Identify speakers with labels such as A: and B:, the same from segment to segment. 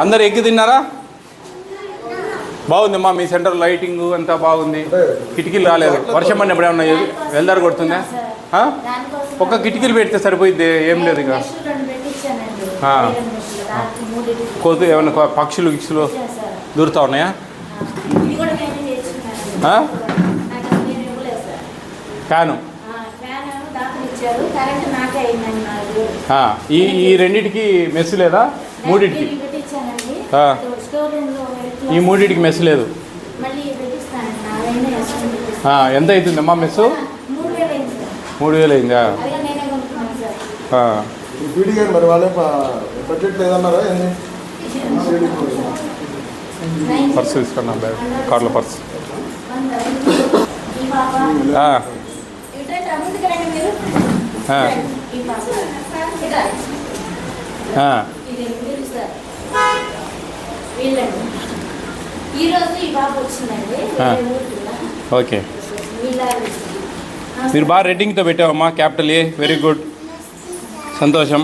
A: అందరు ఎక్కి తిన్నారా? బాగుందమ్మా మీ సెంటర్ లైటింగ్ అంతా బాగుంది. కిటికీలు రాలేదు, వర్షం పడినప్పుడు ఏమన్నా వెళ్దారు కొడుతుందా? ఒక్క కిటికీలు పెడితే సరిపోయిద్ది, ఏం లేదు ఇక. కోతు ఏమన్నా పక్షులు గిక్షులు దూరుతా ఉన్నాయా? ఫ్యాను ఈ రెండింటికి మెస్ లేదా? మూడింటికి ఈ మూడింటికి మెస్ లేదు. ఎంత అవుతుందమ్మా మెస్సు? 3,000 అయిందా? పర్సు తీసుకున్నా, బ్యాగ్ కార్లో పర్సు. ఓకే, మీరు బాగా రెడ్డింగ్తో పెట్టావమ్మా. క్యాపిటల్ ఏ, వెరీ గుడ్, సంతోషం.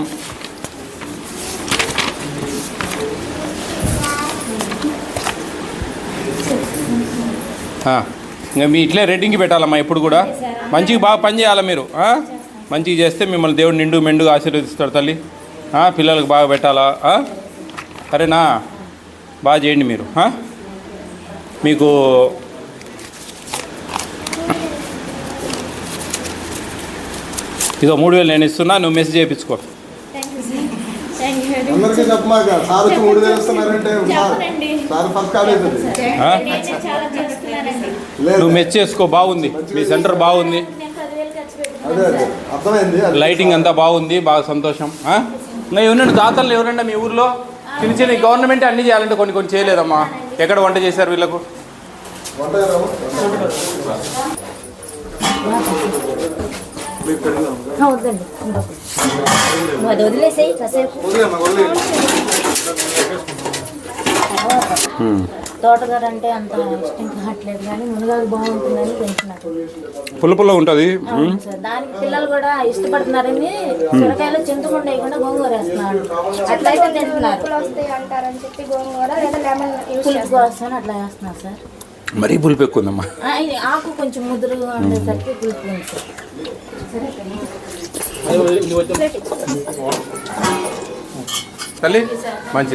A: ఇంకా మీ ఇట్లే రెడ్డింగ్కి పెట్టాలమ్మా ఎప్పుడు కూడా. మంచిగా బాగా పని చేయాలి మీరు. మంచిగా చేస్తే మిమ్మల్ని దేవుడు నిండు మెండుగా ఆశీర్వదిస్తాడు తల్లి. పిల్లలకు బాగా పెట్టాలా? సరేనా? బాగా చేయండి మీరు. మీకు ఇదో 3,000 నేను ఇస్తున్నా, నువ్వు మెసేజ్ చేయించుకో. నువ్వు మెచ్ చేసుకో, బాగుంది మీ సెంటర్, బాగుంది, లైటింగ్ అంతా బాగుంది, బాగా సంతోషం. ఇంకా ఎవరండి దాతలు ఎవరండి మీ ఊర్లో? చిన్న చిన్న గవర్నమెంట్ అన్నీ చేయాలంటే కొన్ని కొన్ని చేయలేదమ్మా. ఎక్కడ వంట చేశారు వీళ్ళకు?
B: తోటగారు అంటే అంత ఇష్టం కావట్లేదు, కానీ మునగాకు బాగుంటుందని పెంచినారు.
A: పుల్ల ఉంటుంది
B: దానికి పిల్లలు కూడా ఇష్టపడుతున్నారని సొరకాయలు చింతకుండా వేయకుండా గోంగూర వేస్తున్నారు. అట్లయితే తింటున్నారు. పులుపు వస్తాను అట్లా వేస్తున్నారు సార్.
A: మరీ పులుపు ఎక్కువ ఉందమ్మా.
B: ఆకు కొంచెం ముదురుగా ఉండేసరికి పులుపు ఉంది సార్.
A: తల్లి మంచి